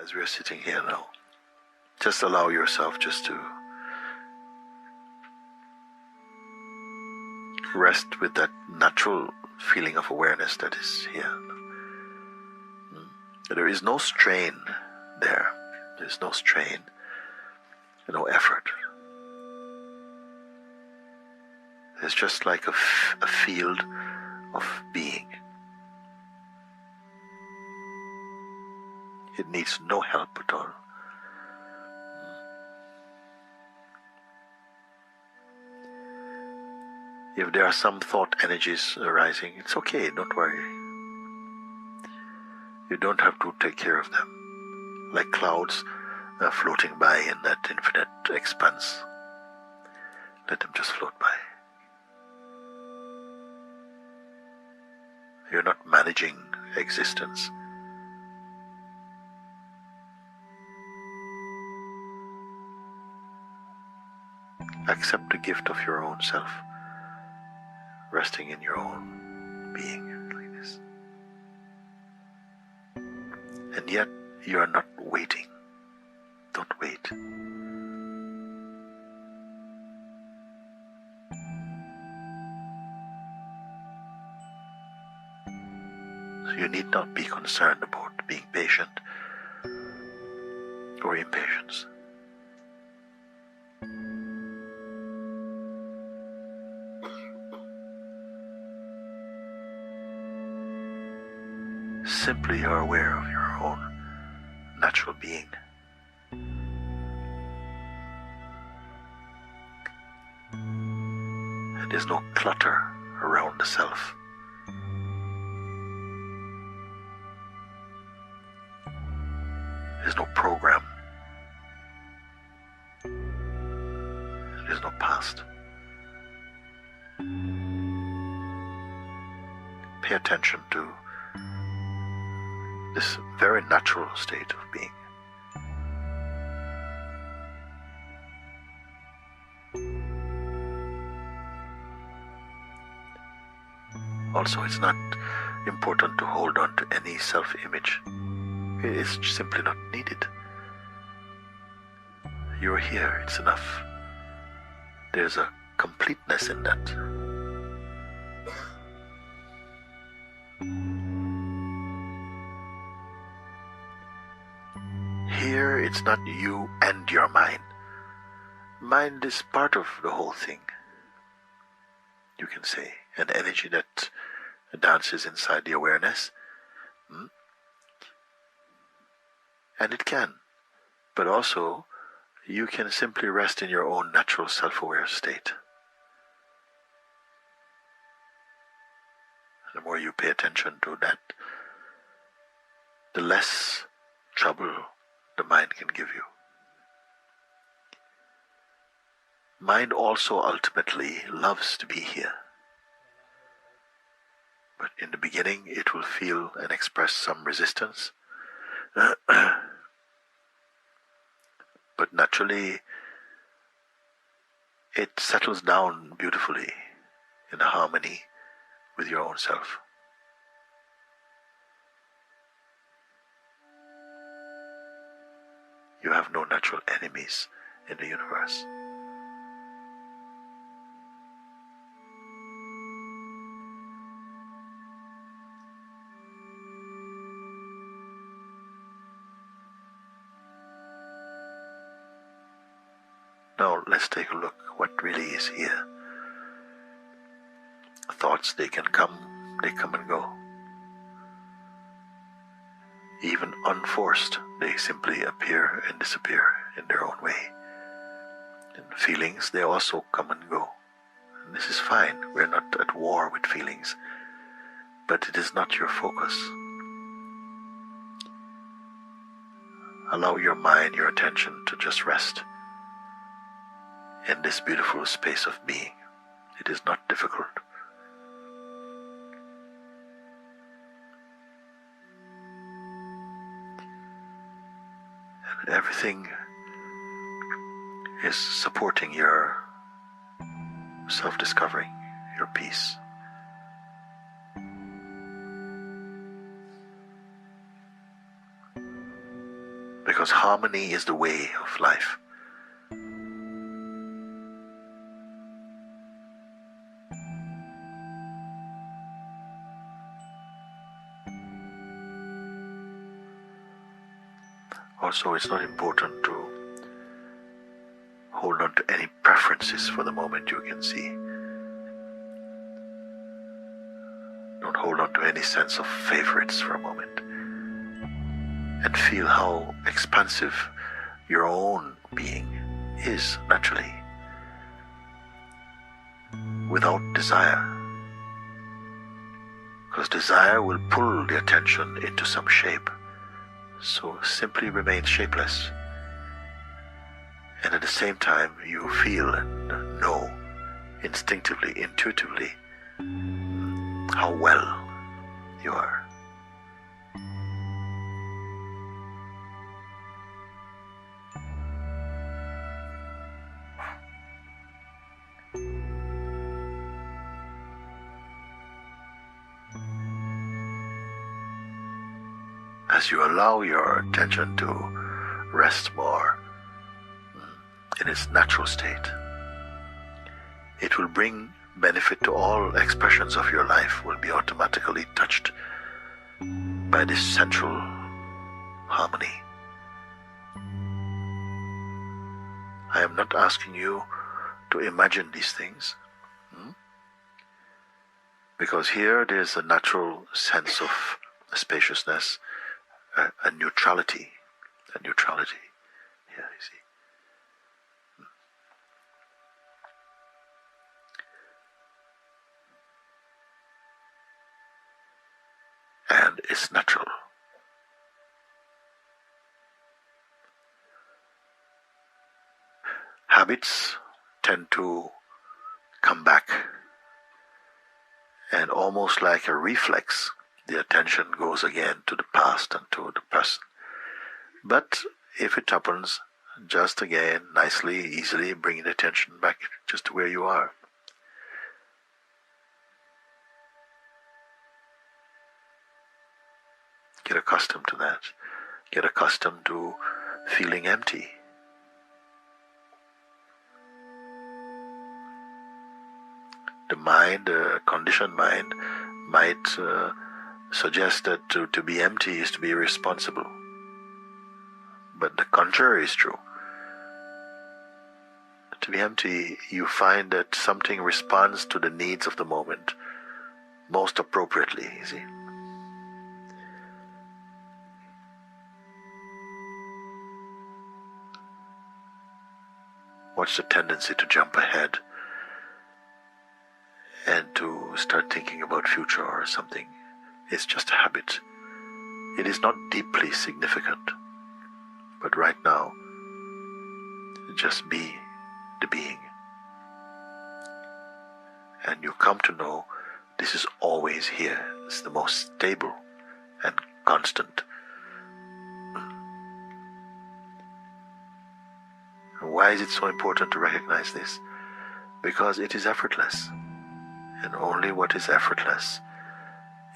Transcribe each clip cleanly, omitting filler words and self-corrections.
as we are sitting here now, just allow yourself just to rest with that natural feeling of awareness that is here. There is no strain there. There's no strain, no effort. It's just like a field of being. It needs no help at all. If there are some thought energies arising, it's okay, don't worry. You don't have to take care of them. Like clouds floating by in that infinite expanse. Let them just float by. You're not managing existence. Accept the gift of your own self, resting in your own being like this. And yet you are not waiting. Don't wait. So you need not be concerned about being patient or impatience. Simply are aware of your own natural being. And there's no clutter around the self. There's no program. There's no past. Pay attention to this very natural state of being. Also, it's not important to hold on to any self-image. It is simply not needed. You're here, it's enough. There's a completeness in that. Here, it's not you and your mind. Mind is part of the whole thing, you can say. An energy that dances inside the awareness. And it can. But also, you can simply rest in your own natural self-aware state. The more you pay attention to that, the less trouble the mind can give you. Mind also ultimately loves to be here. But in the beginning, it will feel and express some resistance. But naturally, it settles down beautifully in harmony with your own self. You have no natural enemies in the universe. Now let's take a look what really is here. Thoughts, they come and go. Even unforced, they simply appear and disappear in their own way. And feelings, they also come and go. And this is fine. We're not at war with feelings. But it is not your focus. Allow your mind, your attention to just rest in this beautiful space of being. It is not difficult. And everything is supporting your self-discovery, your peace. because harmony is the way of life. Also, it's not important to hold on to any preferences for the moment. You can see. Don't hold on to any sense of favorites for a moment. And feel how expansive your own being is naturally, without desire. Because desire will pull the attention into some shape. So simply remain shapeless. And at the same time, you feel and know instinctively, intuitively, how well you are. As you allow your attention to rest more in its natural state, it will bring benefit to all expressions of your life, will be automatically touched by this central harmony. I am not asking you to imagine these things, because here there's a natural sense of spaciousness, a neutrality here, you see. And it's natural. Habits tend to come back, and almost like a reflex, the attention goes again to the past and to the present. But if it happens, just again, nicely, easily bring the attention back just to where you are. Get accustomed to that. Get accustomed to feeling empty. The mind, the conditioned mind, might suggest that to be empty is to be irresponsible. But the contrary is true. To be empty, you find that something responds to the needs of the moment most appropriately, you see. What's the tendency to jump ahead and to start thinking about future or something? It's just a habit. It is not deeply significant. But right now, just be the being. And you come to know this is always here. It's the most stable and constant. And why is it so important to recognize this? Because it is effortless. And only what is effortless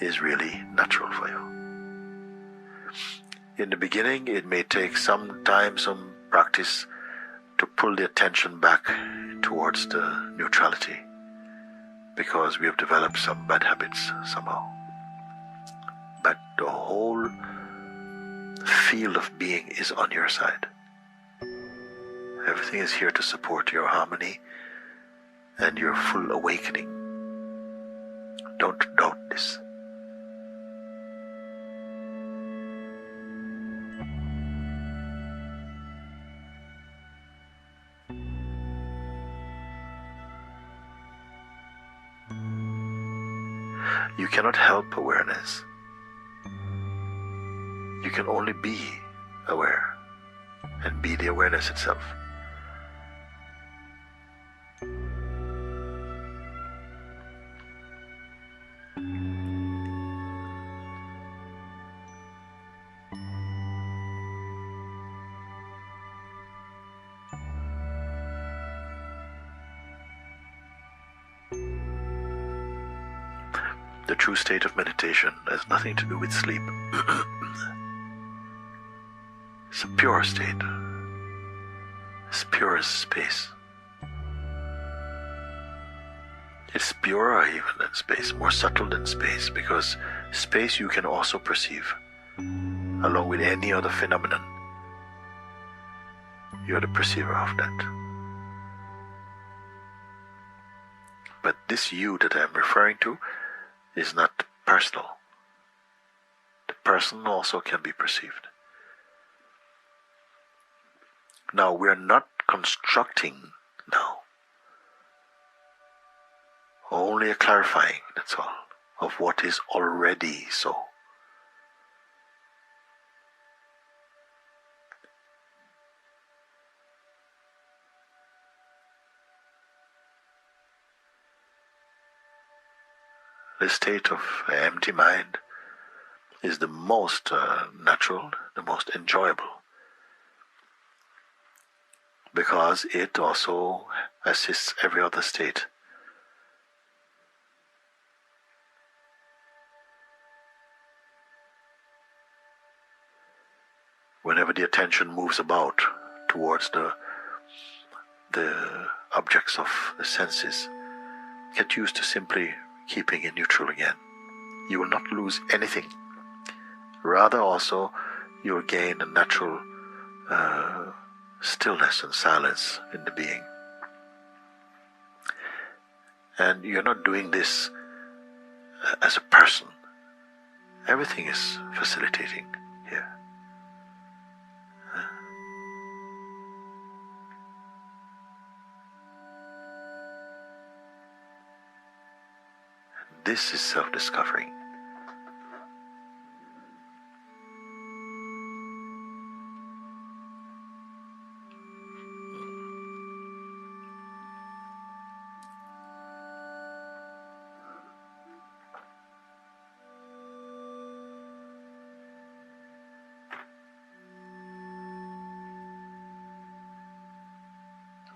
is really natural for you. In the beginning, it may take some time, some practice to pull the attention back towards the neutrality, because we have developed some bad habits somehow. But the whole field of being is on your side. Everything is here to support your harmony and your full awakening. Don't doubt this. You cannot help awareness. You can only be aware and be the awareness itself. The true state of meditation has nothing to do with sleep. It's a pure state. It's pure as space. It's purer even than space, more subtle than space, because space you can also perceive, along with any other phenomenon. You're the perceiver of that. But this you that I'm referring to is not personal. The person also can be perceived. Now, we're not constructing now. Only a clarifying, that's all, of what is already so. The state of empty mind is the most natural, the most enjoyable, because it also assists every other state. Whenever the attention moves about towards the objects of the senses, get used to simply keeping it neutral again. You will not lose anything. Rather also, you will gain a natural stillness and silence in the being. And you're not doing this as a person. Everything is facilitating here. This is self-discovering.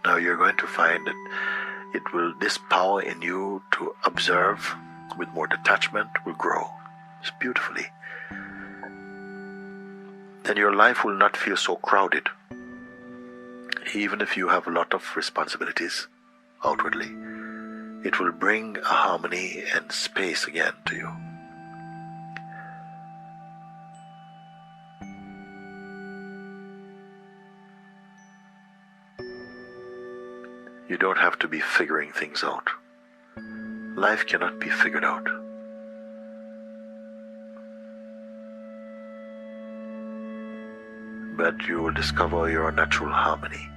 Now you're going to find that this power in you to observe with more detachment will grow beautifully. Then your life will not feel so crowded, even if you have a lot of responsibilities outwardly. It will bring a harmony and space again to you. You don't have to be figuring things out. Life cannot be figured out. But you will discover your natural harmony.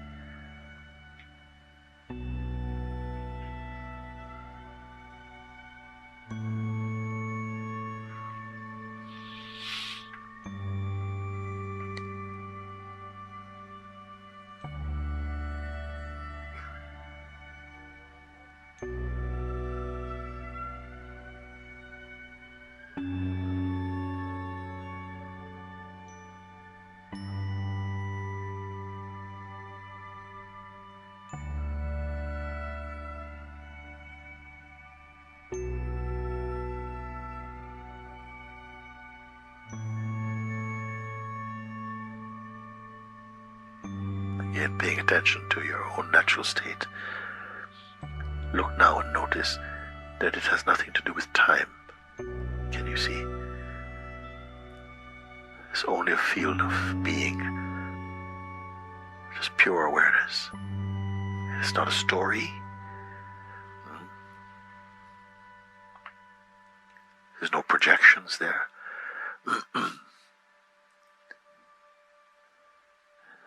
Again, paying attention to your own natural state. Look now and notice that it has nothing to do with time. Can you see? It's only a field of being, just pure awareness. It's not a story. There's no projections there.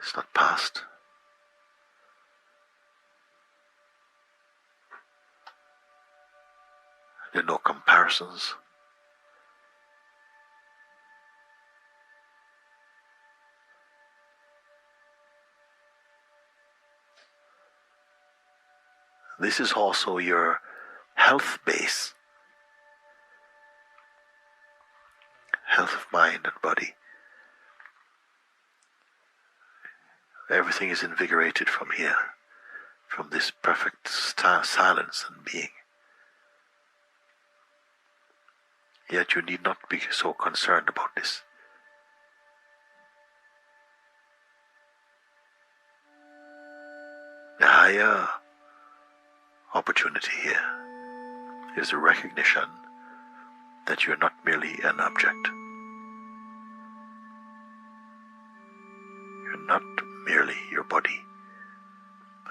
It's not past. There are no comparisons. This is also your health base. Health of mind and body. Everything is invigorated from here, from this perfect silence and being. Yet you need not be so concerned about this. higher opportunity here is the recognition that you're not merely an object. You're not merely your body.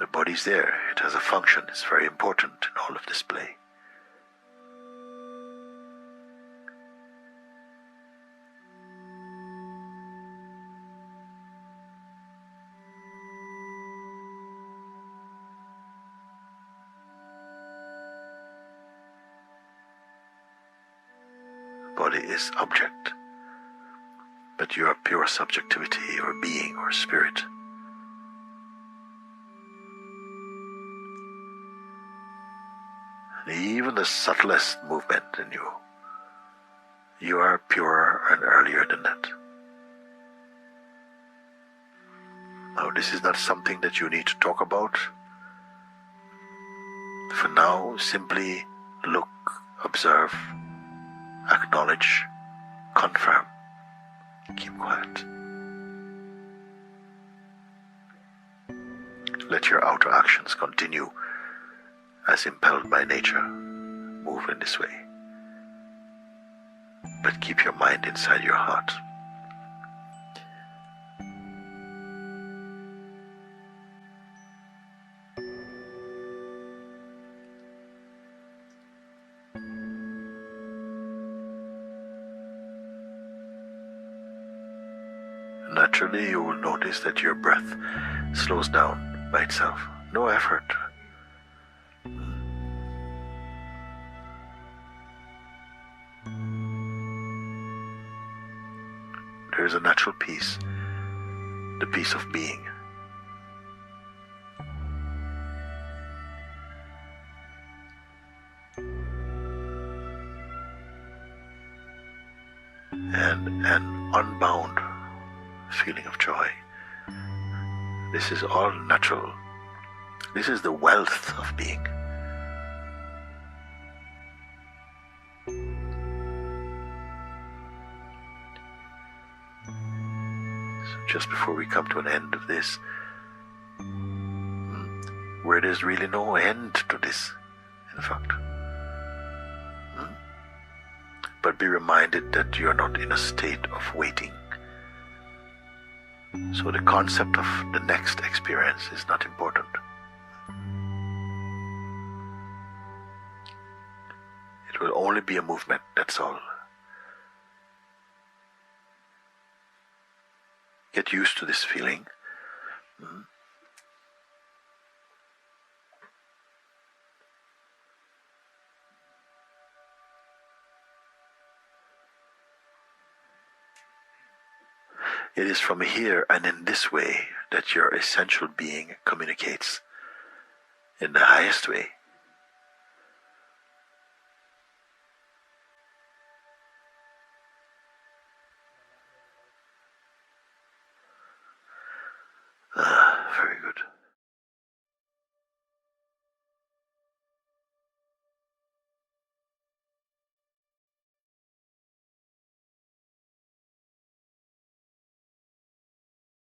The body's there, it has a function, it's very important in all of this play. Body is object, but you are pure subjectivity or being or spirit. And even the subtlest movement in you are purer and earlier than that. Now, this is not something that you need to talk about. For now, simply look, observe, acknowledge, confirm, keep quiet. Let your outer actions continue as impelled by nature. Move in this way. But keep your mind inside your heart. Naturally, you will notice that your breath slows down by itself. No effort. There is a natural peace, the peace of being. And an unbound feeling of joy. This is all natural. This is the wealth of being. So just before we come to an end of this, where there's really no end to this, in fact. But be reminded that you're not in a state of waiting. So the concept of the next experience is not important. It will only be a movement, that's all. Get used to this feeling. It is from here and in this way that your essential being communicates in the highest way.